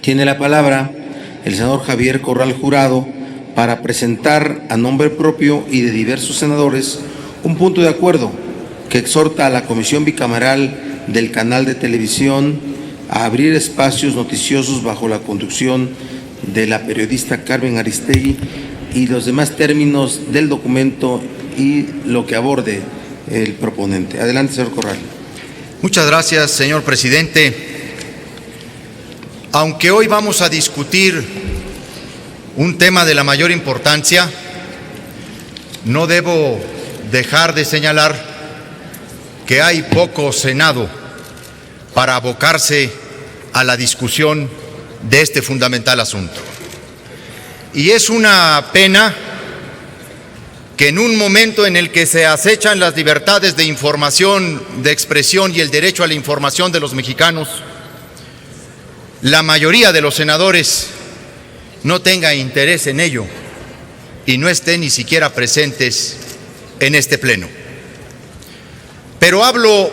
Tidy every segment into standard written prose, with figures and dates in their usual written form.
Tiene la palabra el senador Javier Corral Jurado para presentar a nombre propio y de diversos senadores un punto de acuerdo que exhorta a la Comisión Bicameral del Canal de Televisión a abrir espacios noticiosos bajo la conducción de la periodista Carmen Aristegui y los demás términos del documento y lo que aborde el proponente. Adelante, señor Corral. Muchas gracias, señor presidente. Aunque hoy vamos a discutir un tema de la mayor importancia, no debo dejar de señalar que hay poco Senado para abocarse a la discusión de este fundamental asunto. Y es una pena que en un momento en el que se acechan las libertades de información, de expresión y el derecho a la información de los mexicanos, la mayoría de los senadores no tenga interés en ello y no estén ni siquiera presentes en este pleno. Pero hablo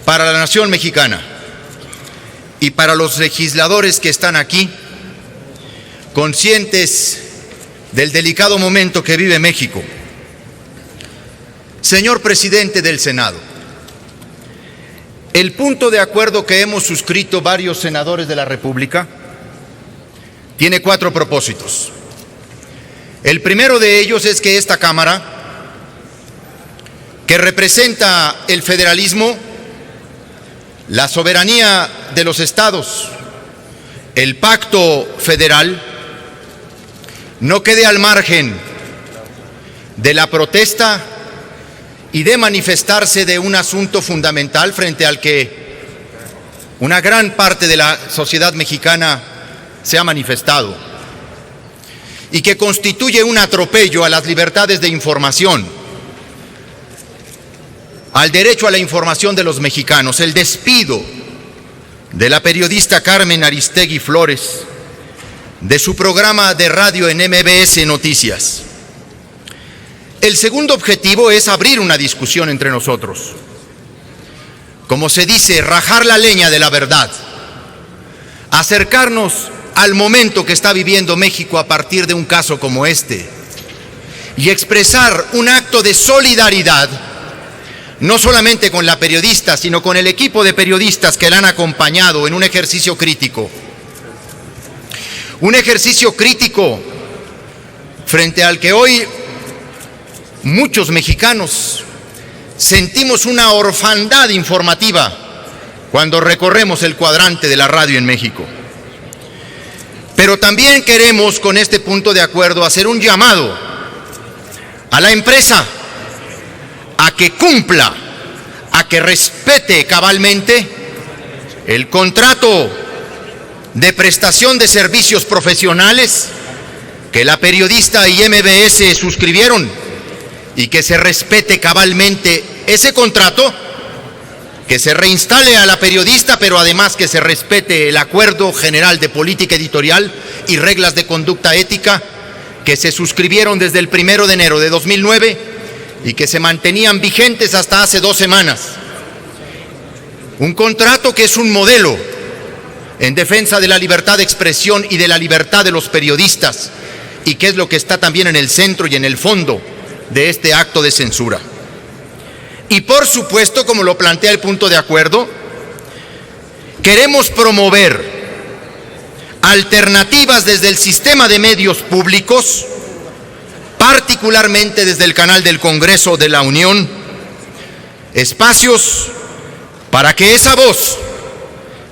para la nación mexicana y para los legisladores que están aquí, conscientes del delicado momento que vive México. Señor presidente del Senado, el punto de acuerdo que hemos suscrito varios senadores de la República tiene 4 propósitos. El primero de ellos es que esta Cámara, que representa el federalismo, la soberanía de los estados, el pacto federal, no quede al margen de la protesta y de manifestarse de un asunto fundamental frente al que una gran parte de la sociedad mexicana se ha manifestado y que constituye un atropello a las libertades de información, al derecho a la información de los mexicanos, el despido de la periodista Carmen Aristegui Flores de su programa de radio en MBS Noticias. El segundo objetivo es abrir una discusión entre nosotros. Como se dice, rajar la leña de la verdad, acercarnos al momento que está viviendo México a partir de un caso como este y expresar un acto de solidaridad, no solamente con la periodista, sino con el equipo de periodistas que la han acompañado en un ejercicio crítico. Un ejercicio crítico frente al que hoy muchos mexicanos sentimos una orfandad informativa cuando recorremos el cuadrante de la radio en México. Pero también queremos, con este punto de acuerdo, hacer un llamado a la empresa a que cumpla, a que respete cabalmente el contrato de prestación de servicios profesionales que la periodista y MBS suscribieron y que se respete cabalmente ese contrato, que se reinstale a la periodista, pero además que se respete el Acuerdo General de Política Editorial y reglas de conducta ética que se suscribieron desde el 1 de enero de 2009 y que se mantenían vigentes hasta hace 2 semanas. Un contrato que es un modelo en defensa de la libertad de expresión y de la libertad de los periodistas, y que es lo que está también en el centro y en el fondo de este acto de censura. Y por supuesto, como lo plantea el punto de acuerdo, queremos promover alternativas desde el sistema de medios públicos, particularmente desde el canal del Congreso de la Unión, espacios para que esa voz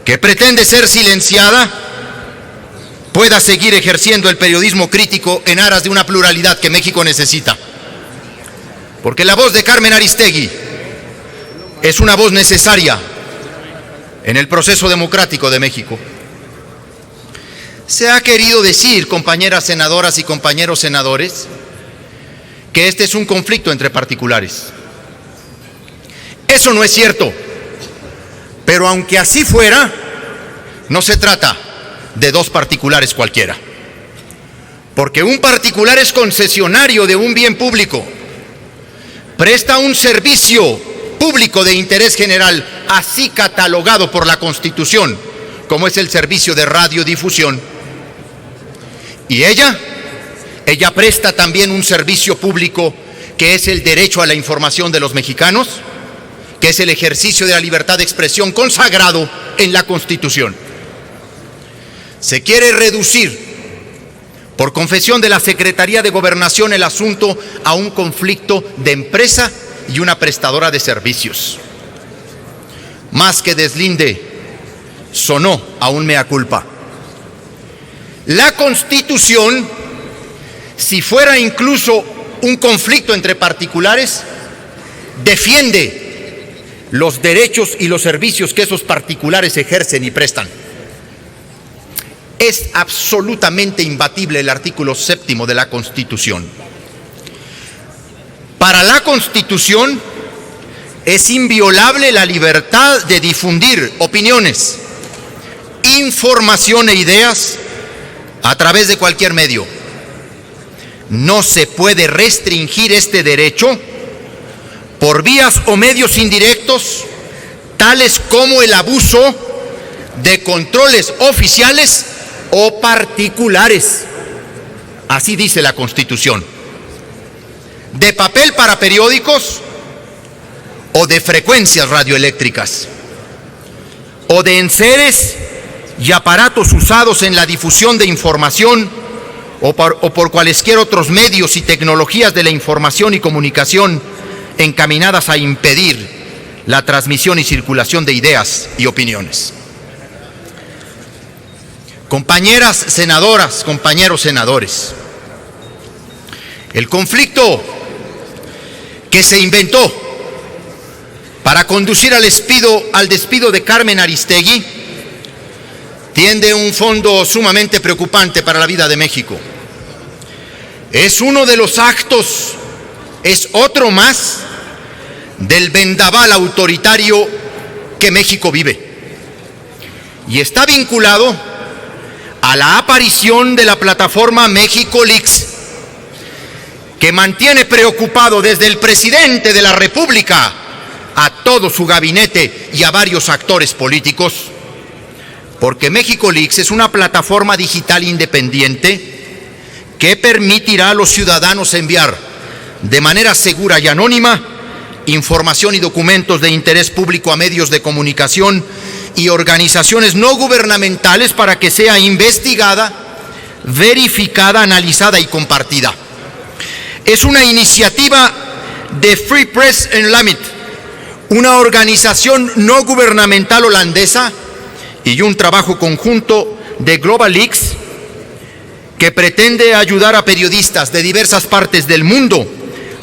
que pretende ser silenciada pueda seguir ejerciendo el periodismo crítico en aras de una pluralidad que México necesita. Porque la voz de Carmen Aristegui es una voz necesaria en el proceso democrático de México. Se ha querido decir, compañeras senadoras y compañeros senadores, que este es un conflicto entre particulares. Eso no es cierto. Pero aunque así fuera, no se trata de 2 particulares cualquiera. Porque un particular es concesionario de un bien público, presta un servicio público de interés general, así catalogado por la Constitución como es el servicio de radiodifusión. Y ella presta también un servicio público que es el derecho a la información de los mexicanos, que es el ejercicio de la libertad de expresión consagrado en la Constitución. Se quiere reducir, por confesión de la Secretaría de Gobernación, el asunto a un conflicto de empresa y una prestadora de servicios. Más que deslinde, sonó a un mea culpa. La Constitución, si fuera incluso un conflicto entre particulares, defiende los derechos y los servicios que esos particulares ejercen y prestan. Es absolutamente imbatible el artículo 7º de la Constitución. Para la Constitución es inviolable la libertad de difundir opiniones, información e ideas a través de cualquier medio. No se puede restringir este derecho por vías o medios indirectos, tales como el abuso de controles oficiales o particulares. Así dice la Constitución. De papel para periódicos, o de frecuencias radioeléctricas, o de enseres y aparatos usados en la difusión de información, o por cualesquier otros medios y tecnologías de la información y comunicación encaminadas a impedir la transmisión y circulación de ideas y opiniones. Compañeras senadoras, compañeros senadores, el conflicto que se inventó para conducir al despido de Carmen Aristegui tiene un fondo sumamente preocupante para la vida de México. Es uno de los actos, es otro más del vendaval autoritario que México vive. Y está vinculado a la aparición de la plataforma México Leaks, que mantiene preocupado desde el presidente de la República a todo su gabinete y a varios actores políticos, porque México Leaks es una plataforma digital independiente que permitirá a los ciudadanos enviar de manera segura y anónima información y documentos de interés público a medios de comunicación y organizaciones no gubernamentales para que sea investigada, verificada, analizada y compartida. Es una iniciativa de Free Press Unlimited, una organización no gubernamental holandesa, y un trabajo conjunto de Global Leaks que pretende ayudar a periodistas de diversas partes del mundo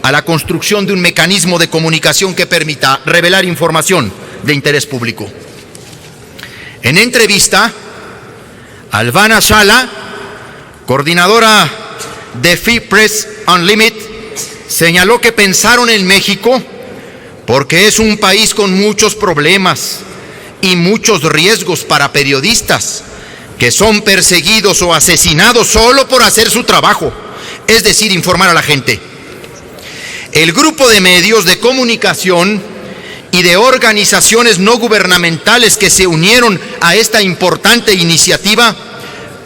a la construcción de un mecanismo de comunicación que permita revelar información de interés público. En entrevista, Alvana Shala, coordinadora de Free Press Unlimited, señaló que pensaron en México porque es un país con muchos problemas y muchos riesgos para periodistas que son perseguidos o asesinados solo por hacer su trabajo, es decir, informar a la gente. El grupo de medios de comunicación y de organizaciones no gubernamentales que se unieron a esta importante iniciativa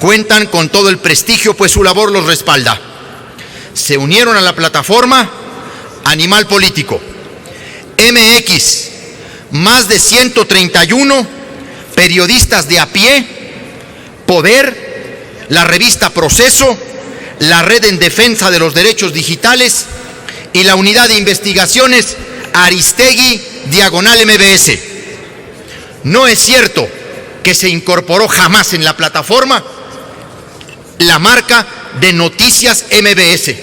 cuentan con todo el prestigio, pues su labor los respalda. Se unieron a la plataforma Animal Político, MX, más de 131 periodistas de a pie, Poder, la revista Proceso, la Red en Defensa de los Derechos Digitales y la Unidad de Investigaciones Aristegui/MBS. No es cierto que se incorporó jamás en la plataforma la marca de Noticias MBS.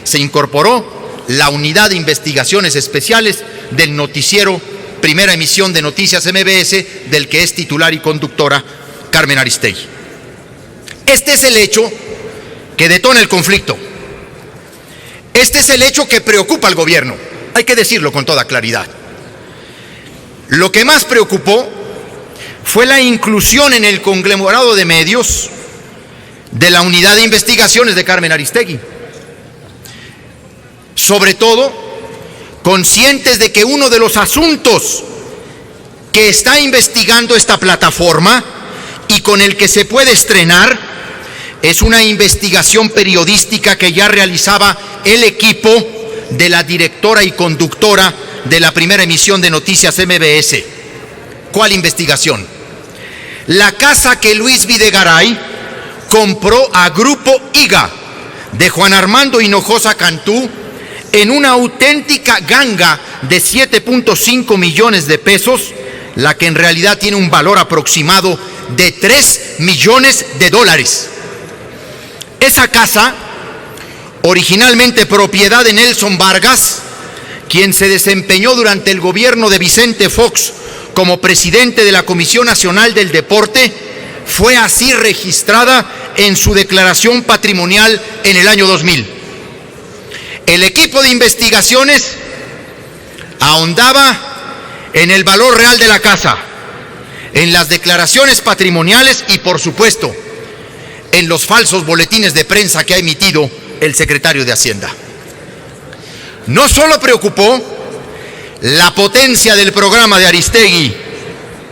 Se incorporó la Unidad de Investigaciones Especiales del noticiero Primera Emisión de Noticias MBS, del que es titular y conductora Carmen Aristegui. Este es el hecho que detona el conflicto. Este es el hecho que preocupa al gobierno. Hay que decirlo con toda claridad. Lo que más preocupó fue la inclusión en el conglomerado de medios de la Unidad de Investigaciones de Carmen Aristegui. Sobre todo, conscientes de que uno de los asuntos que está investigando esta plataforma y con el que se puede estrenar es una investigación periodística que ya realizaba el equipo de la directora y conductora de la primera emisión de Noticias MBS. ¿Cuál investigación? La casa que Luis Videgaray compró a Grupo IGA de Juan Armando Hinojosa Cantú en una auténtica ganga de 7.5 millones de pesos, la que en realidad tiene un valor aproximado de 3 millones de dólares. Esa casa, originalmente propiedad de Nelson Vargas, quien se desempeñó durante el gobierno de Vicente Fox como presidente de la Comisión Nacional del Deporte, fue así registrada en su declaración patrimonial en el año 2000. El equipo de investigaciones ahondaba en el valor real de la casa, en las declaraciones patrimoniales y, por supuesto, en los falsos boletines de prensa que ha emitido el secretario de Hacienda. No solo preocupó la potencia del programa de Aristegui,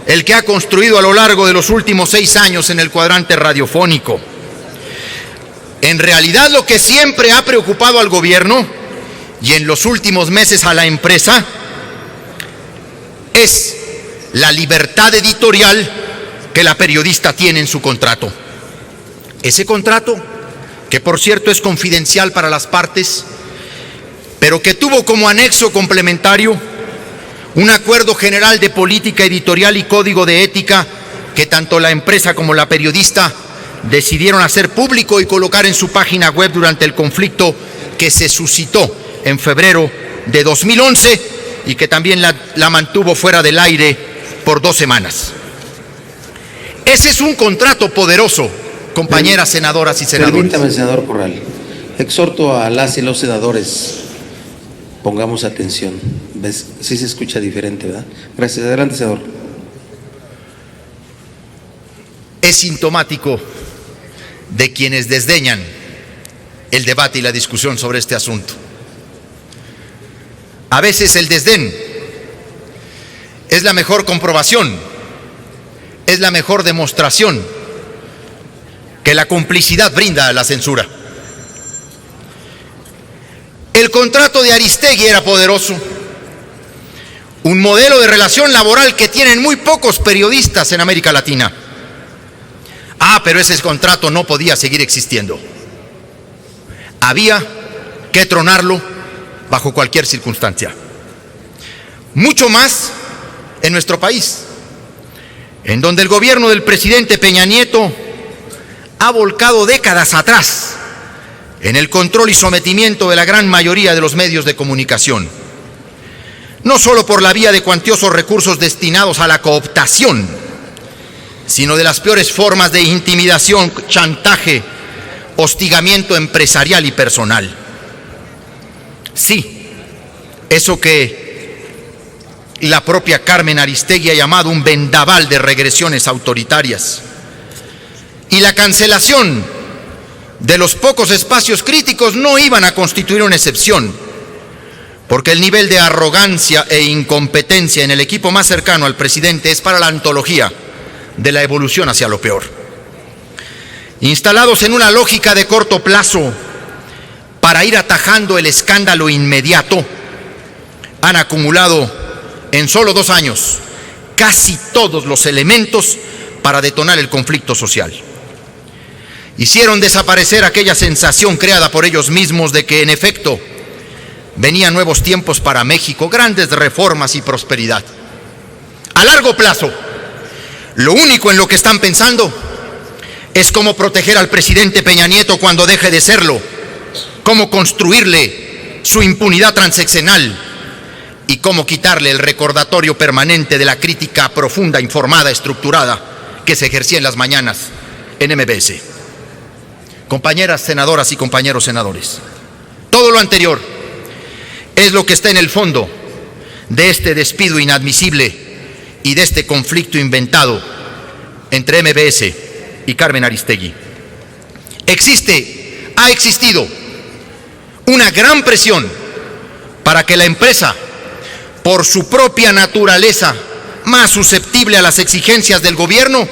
el que ha construido a lo largo de los últimos 6 años en el cuadrante radiofónico. En realidad, lo que siempre ha preocupado al gobierno y en los últimos meses a la empresa es la libertad editorial que la periodista tiene en su contrato. Ese contrato, que por cierto es confidencial para las partes, pero que tuvo como anexo complementario un acuerdo general de política editorial y código de ética que tanto la empresa como la periodista decidieron hacer público y colocar en su página web durante el conflicto que se suscitó en febrero de 2011 y que también la mantuvo fuera del aire por 2 semanas. Ese es un contrato poderoso, compañeras senadoras y senadores. Permítame, senador Corral. Exhorto a las y los senadores, pongamos atención. ¿Ves? Sí se escucha diferente, ¿verdad? Gracias. Adelante, senador. Es sintomático de quienes desdeñan el debate y la discusión sobre este asunto. A veces el desdén es la mejor comprobación, es la mejor demostración que la complicidad brinda a la censura. El contrato de Aristegui era poderoso, un modelo de relación laboral que tienen muy pocos periodistas en América Latina. Pero ese contrato no podía seguir existiendo. Había que tronarlo bajo cualquier circunstancia. Mucho más en nuestro país, en donde el gobierno del presidente Peña Nieto ha volcado décadas atrás en el control y sometimiento de la gran mayoría de los medios de comunicación, no solo por la vía de cuantiosos recursos destinados a la cooptación, sino de las peores formas de intimidación, chantaje, hostigamiento empresarial y personal. Sí, eso que la propia Carmen Aristegui ha llamado un vendaval de regresiones autoritarias. Y la cancelación de los pocos espacios críticos no iban a constituir una excepción, porque el nivel de arrogancia e incompetencia en el equipo más cercano al presidente es para la antología de la evolución hacia lo peor. Instalados en una lógica de corto plazo para ir atajando el escándalo inmediato, han acumulado en solo 2 años casi todos los elementos para detonar el conflicto social. Hicieron desaparecer aquella sensación creada por ellos mismos de que en efecto venían nuevos tiempos para México, grandes reformas y prosperidad. A largo plazo, lo único en lo que están pensando es cómo proteger al presidente Peña Nieto cuando deje de serlo, cómo construirle su impunidad transeccional y cómo quitarle el recordatorio permanente de la crítica profunda, informada, estructurada que se ejercía en las mañanas en MBS. Compañeras senadoras y compañeros senadores, todo lo anterior es lo que está en el fondo de este despido inadmisible y de este conflicto inventado entre MBS y Carmen Aristegui. Ha existido una gran presión para que la empresa, por su propia naturaleza más susceptible a las exigencias del gobierno,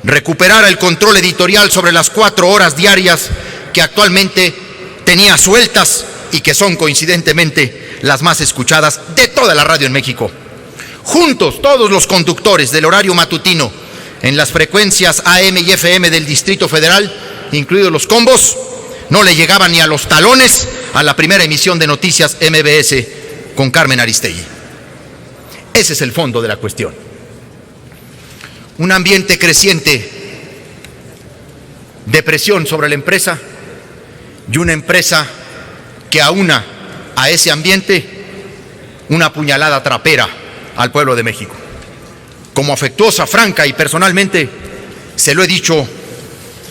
recuperara el control editorial sobre las 4 horas diarias que actualmente tenía sueltas y que son coincidentemente las más escuchadas de toda la radio en México. Juntos, todos los conductores del horario matutino en las frecuencias AM y FM del Distrito Federal, incluidos los combos, no le llegaban ni a los talones a la primera emisión de noticias MBS con Carmen Aristegui. Ese es el fondo de la cuestión. Un ambiente creciente de presión sobre la empresa y una empresa que aúna a ese ambiente una puñalada trapera al pueblo de México. Como afectuosa, franca y personalmente se lo he dicho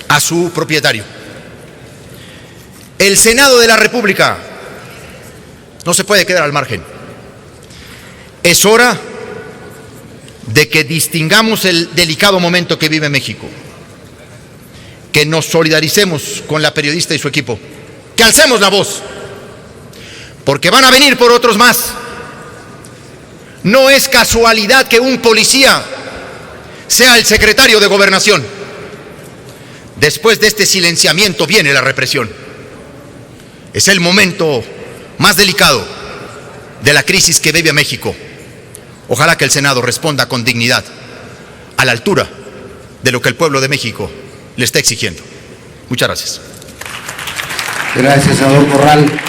a su propietario. El Senado de la República no se puede quedar al margen. Es hora de que distingamos el delicado momento que vive México, que nos solidaricemos con la periodista y su equipo, que alcemos la voz, porque van a venir por otros más. No es casualidad que un policía sea el secretario de Gobernación. Después de este silenciamiento viene la represión. Es el momento más delicado de la crisis que vive México. Ojalá que el Senado responda con dignidad, a la altura de lo que el pueblo de México le está exigiendo. Muchas gracias. Gracias, senador Corral.